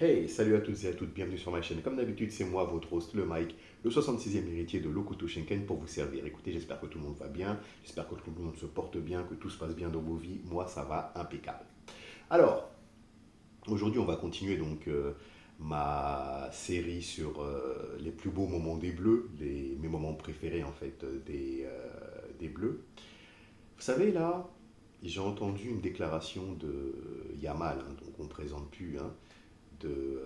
Hey, salut à toutes et à toutes, bienvenue sur ma chaîne. Comme d'habitude, c'est moi, votre host, le Mike, le 66e héritier de Lokoto Shinken pour vous servir. Écoutez, j'espère que tout le monde va bien, j'espère que tout le monde se porte bien, que tout se passe bien dans vos vies. Moi, ça va impeccable. Alors, aujourd'hui, on va continuer ma série sur les plus beaux moments des Bleus, mes moments préférés en fait des Bleus. Vous savez, là, j'ai entendu une déclaration de Yamal, hein, donc on ne présente plus, hein, de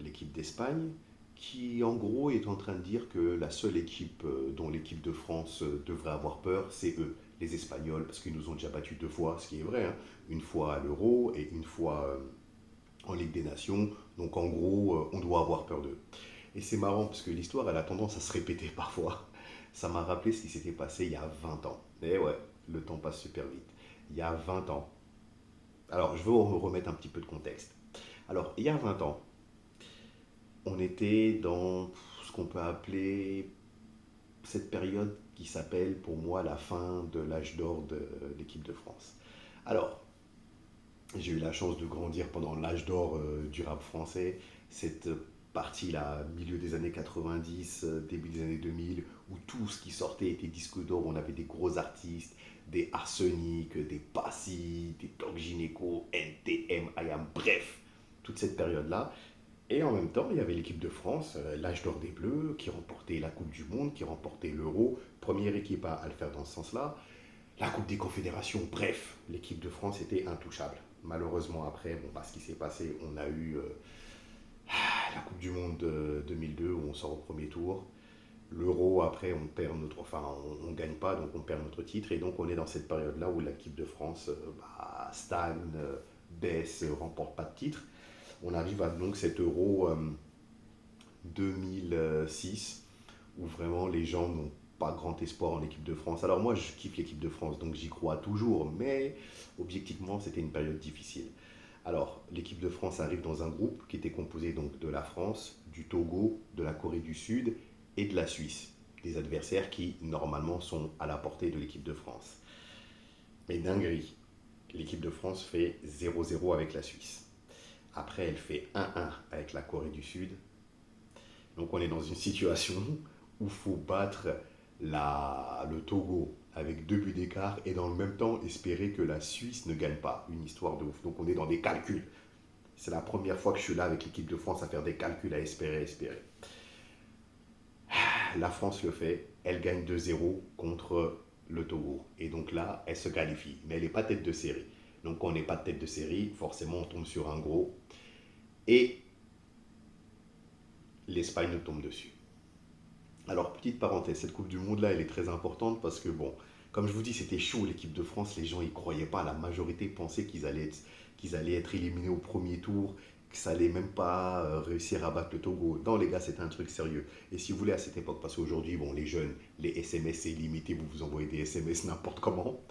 l'équipe d'Espagne, qui en gros est en train de dire que la seule équipe dont l'équipe de France devrait avoir peur, c'est eux, les Espagnols, parce qu'ils nous ont déjà battus deux fois, ce qui est vrai, hein, une fois à l'Euro et une fois en Ligue des Nations. Donc en gros, on doit avoir peur d'eux. Et c'est marrant parce que l'histoire, elle a tendance à se répéter parfois. Ça m'a rappelé ce qui s'était passé il y a 20 ans. Et ouais, le temps passe super vite. Il y a 20 ans. Alors, je veux me remettre un petit peu de contexte. Alors, il y a 20 ans, on était dans ce qu'on peut appeler cette période qui s'appelle pour moi la fin de l'âge d'or de l'équipe de France. Alors, j'ai eu la chance de grandir pendant l'âge d'or du rap français, cette partie-là, milieu des années 90, début des années 2000, où tout ce qui sortait était disque d'or, on avait des gros artistes, des Arsenic, des Passy, des Doc Gineco, NTM, IAM, bref, toute cette période-là. Et en même temps, il y avait l'équipe de France, l'âge d'or des Bleus, qui remportait la Coupe du Monde, qui remportait l'Euro, première équipe à le faire dans ce sens-là. La Coupe des Confédérations, bref, l'équipe de France était intouchable. Malheureusement, après, bon, bah, ce qui s'est passé, on a eu la Coupe du Monde de 2002 où on sort au premier tour. L'Euro, après, on perd notre, enfin, on gagne pas, donc on perd notre titre. Et donc, on est dans cette période-là où l'équipe de France stagne, baisse, remporte pas de titre. On arrive à donc cet Euro 2006 où vraiment les gens n'ont pas grand espoir en équipe de France. Alors moi, je kiffe l'équipe de France, donc j'y crois toujours, mais objectivement, c'était une période difficile. Alors, l'équipe de France arrive dans un groupe qui était composé donc de la France, du Togo, de la Corée du Sud et de la Suisse. Des adversaires qui, normalement, sont à la portée de l'équipe de France. Mais dinguerie, l'équipe de France fait 0-0 avec la Suisse. Après, elle fait 1-1 avec la Corée du Sud. Donc, on est dans une situation où il faut battre le Togo avec deux buts d'écart et dans le même temps espérer que la Suisse ne gagne pas. Une histoire de ouf. Donc, on est dans des calculs. C'est la première fois que je suis là avec l'équipe de France à faire des calculs, à espérer. La France le fait, elle gagne 2-0 contre le Togo. Et donc là, elle se qualifie. Mais elle n'est pas tête de série. Donc quand on n'est pas tête de série, forcément on tombe sur un gros. Et l'Espagne nous tombe dessus. Alors, petite parenthèse, cette Coupe du Monde-là, elle est très importante parce que, bon, comme je vous dis, c'était chaud l'équipe de France, les gens y croyaient pas, la majorité pensait qu'ils allaient être éliminés au premier tour, que ça allait même pas réussir à battre le Togo. Non, les gars, c'était un truc sérieux. Et si vous voulez, à cette époque, parce qu'aujourd'hui, bon, les jeunes, les SMS, c'est illimité, vous vous envoyez des SMS n'importe comment.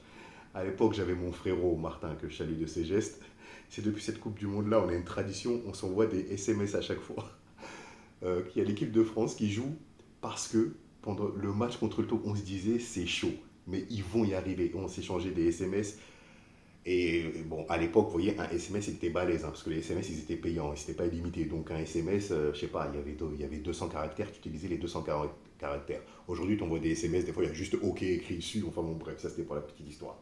À l'époque, j'avais mon frérot Martin, que je salue de ses gestes. C'est depuis cette Coupe du Monde-là, on a une tradition, on s'envoie des SMS à chaque fois. Qu'il y a l'équipe de France qui joue parce que pendant le match contre le Togo, on se disait c'est chaud, mais ils vont y arriver. On s'échangeait des SMS. Et bon, à l'époque, vous voyez, un SMS, c'était balèze, hein, parce que les SMS, ils étaient payants, ils n'étaient pas illimités. Donc un SMS, je sais pas, il y avait 200 caractères, tu utilisais les 200 caractères. Aujourd'hui, tu envoies des SMS, des fois, il y a juste OK écrit dessus. Enfin bon, bref, ça c'était pour la petite histoire.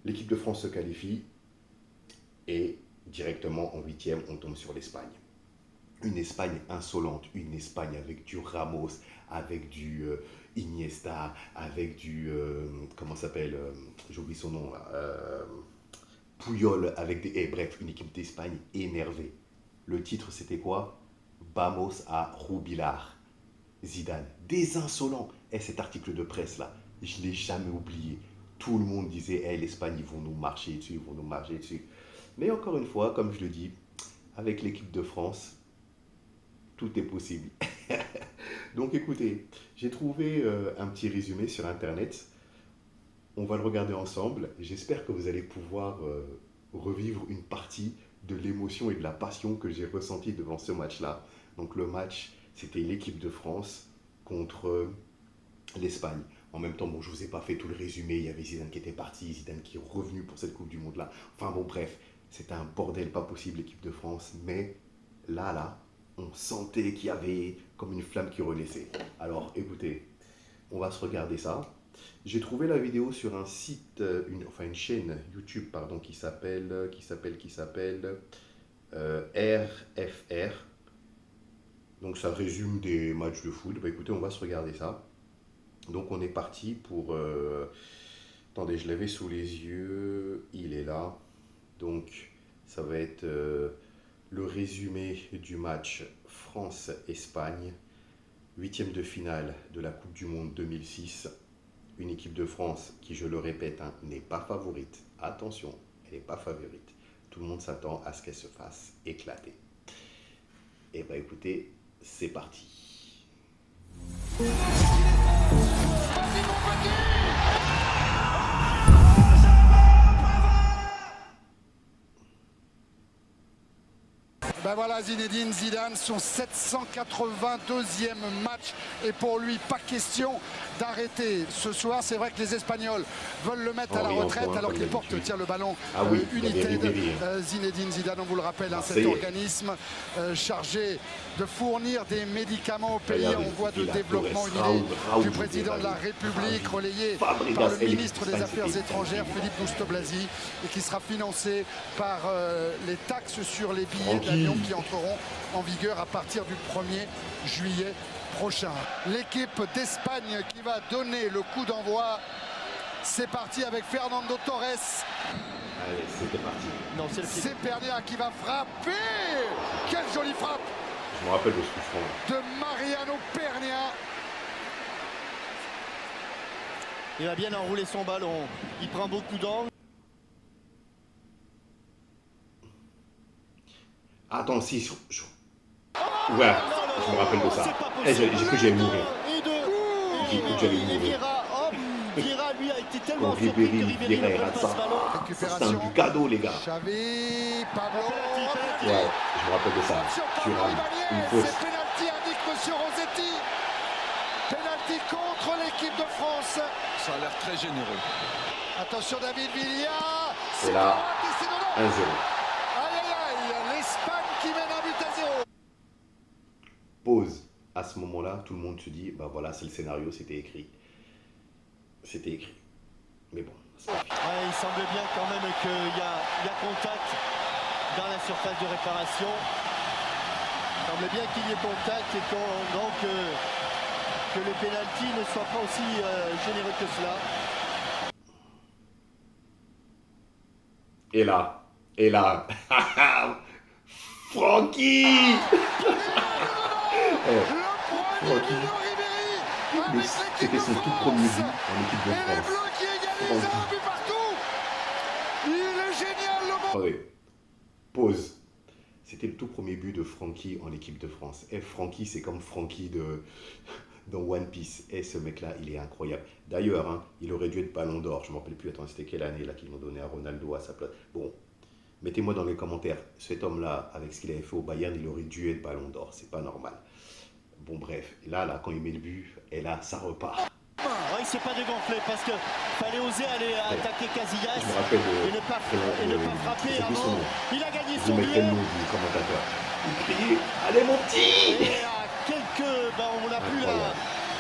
L'équipe de France se qualifie et directement en huitième, on tombe sur l'Espagne. Une Espagne insolente, une Espagne avec du Ramos, avec du Iniesta, avec du comment ça s'appelle, j'oublie son nom là, Puyol, avec des, bref, une équipe d'Espagne énervée. Le titre c'était quoi? Vamos à Rubilar. Zidane, des insolents. Et cet article de presse là, je l'ai jamais oublié. Tout le monde disait, l'Espagne, ils vont nous marcher dessus, ils vont nous marcher dessus. Mais encore une fois, comme je le dis, avec l'équipe de France, tout est possible. Donc écoutez, j'ai trouvé un petit résumé sur Internet. On va le regarder ensemble. J'espère que vous allez pouvoir revivre une partie de l'émotion et de la passion que j'ai ressentie devant ce match-là. Donc le match, c'était l'équipe de France contre l'Espagne. En même temps, bon, je ne vous ai pas fait tout le résumé. Il y avait Zidane qui était parti, Zidane qui est revenu pour cette Coupe du Monde-là. Enfin bon, bref, c'était un bordel pas possible, l'équipe de France. Mais Là, on sentait qu'il y avait comme une flamme qui renaissait. Alors, écoutez, on va se regarder ça. J'ai trouvé la vidéo sur un site, une chaîne YouTube, pardon, qui s'appelle RFR. Donc ça résume des matchs de foot. Bah écoutez, on va se regarder ça. Donc on est parti pour... attendez, je l'avais sous les yeux. Il est là. Donc ça va être le résumé du match France-Espagne. 8e de finale de la Coupe du Monde 2006. Une équipe de France qui, je le répète, hein, n'est pas favorite. Attention, elle n'est pas favorite. Tout le monde s'attend à ce qu'elle se fasse éclater. Et bah écoutez, c'est parti. Ben voilà, Zinedine Zidane, son 782e match, et pour lui, pas question d'arrêter ce soir. C'est vrai que les Espagnols veulent le mettre à la retraite alors qu'il porte le ballon United. Zinedine Zidane, on vous le rappelle, hein, cet organisme chargé de fournir des médicaments au pays en voie de développement du président de la République, relayé par le ministre des Affaires étrangères, Philippe Douste-Blazy, et qui sera financé par les taxes sur les billets d'avion qui entreront en vigueur à partir du 1er juillet prochain. L'équipe d'Espagne qui va donner le coup d'envoi. C'est parti avec Fernando Torres. Allez, c'était parti. C'est Pernia qui va frapper. Quelle jolie frappe. Je me rappelle de ce coup franc. De Mariano Pernia. Il va bien enrouler son ballon. Il prend beaucoup d'angle. Attends, si. Ouais, je me rappelle de ça. J'ai cru que j'allais mourir. J'ai cru que j'allais mourir. Vieira, lui, a été tellement Quand surpris Ribéry que Ribéry ne rate prenne pas ça, ce ballon. c'est un but cadeau, les gars. Xavi, Pablo. Ouais, je me rappelle de ça. Thuram, une fausse. C'est penalty, indique Monsieur Rossetti. Penalty contre l'équipe de France. Ça a l'air très généreux. Attention David Villa. Et là, 1-0. Aïe aïe aïe, l'Espagne qui mène un but à 0. Pause. À ce moment-là, tout le monde se dit, bah voilà, c'est le scénario, c'était écrit. C'était écrit. Mais bon, c'est pas fini. Ouais, il semble bien quand même qu'il y a contact dans la surface de réparation. Il semble bien qu'il y ait contact et donc que le pénalty ne soit pas aussi généreux que cela. Et là, Francky. Francky. C'était son tout premier but en équipe de France. Il est génial, le Attendez, pause. C'était le tout premier but de Francky en équipe de France. Et Francky, c'est comme Francky dans One Piece. Et ce mec-là, il est incroyable. D'ailleurs, hein, il aurait dû être Ballon d'Or. Je ne me rappelle plus, attends, c'était quelle année là qu'ils l'ont donné à Ronaldo à sa place. Bon, mettez-moi dans les commentaires, cet homme-là, avec ce qu'il avait fait au Bayern, il aurait dû être Ballon d'Or. C'est pas normal. Bon, bref, là, quand il met le but, et là, ça repart. Ouais, il s'est pas dégonflé parce qu'il fallait oser aller attaquer Casillas Je me rappelle et ne pas frapper avant. Il a gagné son Vous mettrez le duel. nom du commentateur. Il criait, allez mon petit. Et à quelques... on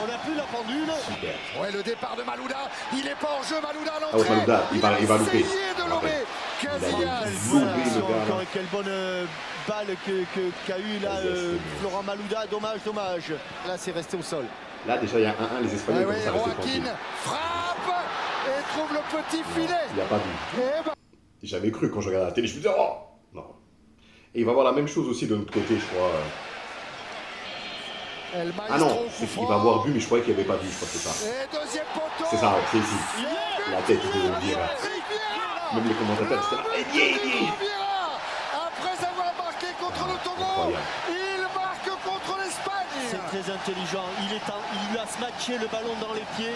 n'a plus la pendule. Super. Ouais, le départ de Malouda, il n'est pas en jeu, Malouda à Ah l'entrée. ouais, Malouda, il va louper. essayé de lober. Casillas. Loupé, le gars, là. Encore quelle bonne balle qu'a eu là Florent Malouda. Dommage. Là, c'est resté au sol. Là, déjà, il y a 1-1, les Espagnols Ouais, commencent à rester Joaquin tranquilles. frappe et trouve le petit filet. Il n'y a pas but. Et ben, J'avais cru quand je regardais la télé, je me disais, oh non. Et il va avoir la même chose aussi de notre côté, je crois. El Ah non, Maestro, coup il franc. va avoir but, mais je croyais qu'il n'y avait pas but, je crois que c'est ça. Et deuxième poteau. C'est ça, c'est ici. Le La tête but de Vieira. Vieira. Vieira. Même les commentateurs, c'était là. Le but de Vieira. Après avoir marqué contre le Togo, Incroyable. il marque contre l'Espagne. C'est très intelligent. Il lui a smatché le ballon dans les pieds.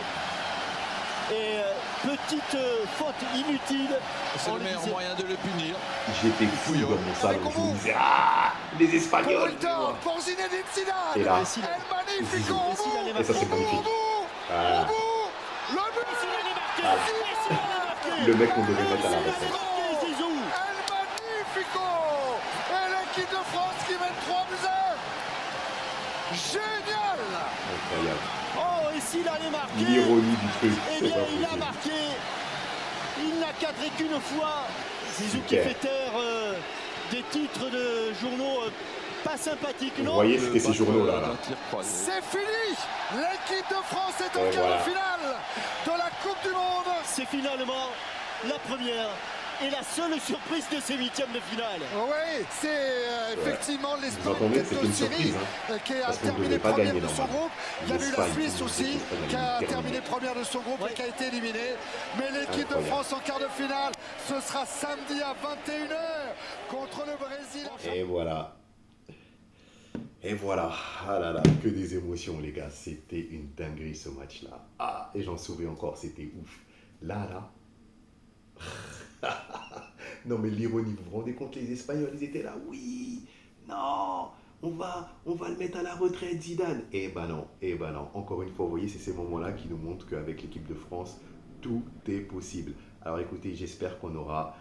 Et petite faute inutile. C'est On le lui meilleur disait- moyen de le punir. J'étais fou dans mon salon, je me disais, ah, les Espagnols. Putain, pour Zinedine Zidane. Et là, El Magnifico au Messi, il allait bout. et ça c'est marquer. magnifique. Au bout. Voilà. Au bout. Le but. Messi, il allait marquer. Ah. Messi, il allait marquer. Le mec qu'on devait mettre à la Messi, il allait retraite. marquer, Zizou. El Magnifico. Et l'équipe de France qui mène 3 buts à 1. Génial. Incroyable. Oh, et s'il allait marquer, L'ironie du truc, eh c'est bien, pas il a possible. marqué. Il n'a cadré qu'une fois. Zizou qui Super. fait taire des titres de journaux pas sympathiques, Vous non? voyez, c'était ces journaux-là. Là. C'est fini. L'équipe de France est en Et quart voilà. de finale de la Coupe du Monde. C'est finalement la première et la seule surprise de ces huitièmes de finale. Oui, c'est effectivement Vous l'Espagne entendez, tête c'était de une série surprise. qui a Parce qu'on ne terminé devait pas première gagner de son normalement. groupe. Il y a eu la L'Espagne, Suisse tout le monde aussi disait que qui a l'Espagne allait terminé terminer. première de son groupe et qui a été éliminée. Mais l'équipe de Incroyable. France en quart de finale, ce sera samedi à 21h contre le Brésil. Et voilà. Et voilà. Ah là là, que des émotions, les gars. C'était une dinguerie ce match-là. Ah, et j'en souviens encore, c'était ouf. Là. Non, mais l'ironie, vous vous rendez compte, les Espagnols, ils étaient là. Oui, non, on va le mettre à la retraite, Zidane. Eh ben non, eh ben non. Encore une fois, vous voyez, c'est ces moments-là qui nous montrent qu'avec l'équipe de France, tout est possible. Alors écoutez, j'espère qu'on aura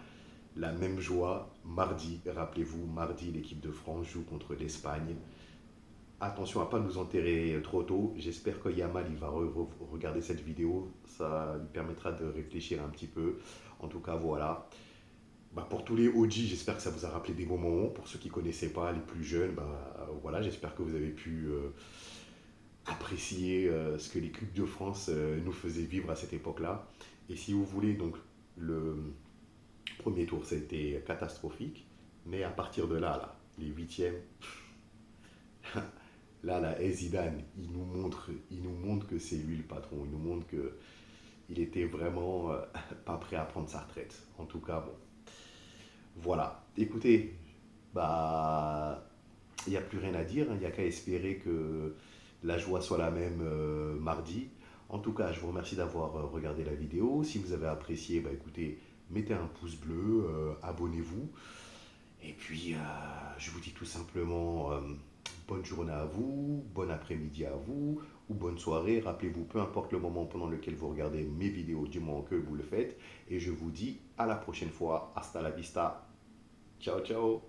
la même joie mardi. Rappelez-vous, mardi, l'équipe de France joue contre l'Espagne. Attention à pas nous enterrer trop tôt. J'espère que Yamal il va regarder cette vidéo. Ça lui permettra de réfléchir un petit peu. En tout cas, voilà. Bah, pour tous les OG, j'espère que ça vous a rappelé des bons moments. Pour ceux qui ne connaissaient pas, les plus jeunes, bah, voilà, j'espère que vous avez pu apprécier ce que l'équipe de France nous faisait vivre à cette époque-là. Et si vous voulez, donc le premier tour, ça a été catastrophique. Mais à partir de là, les huitièmes, Zidane, il nous montre que c'est lui le patron. Il nous montre que il était vraiment pas prêt à prendre sa retraite. En tout cas, bon. Voilà. Écoutez, bah, il n'y a plus rien à dire. Il n'y a qu'à espérer que la joie soit la même mardi. En tout cas, je vous remercie d'avoir regardé la vidéo. Si vous avez apprécié, bah, écoutez, mettez un pouce bleu, abonnez-vous. Et puis, je vous dis tout simplement bonne journée à vous, bon après-midi à vous, ou bonne soirée. Rappelez-vous, peu importe le moment pendant lequel vous regardez mes vidéos, du moment que vous le faites. Et je vous dis à la prochaine fois. Hasta la vista. Ciao, ciao.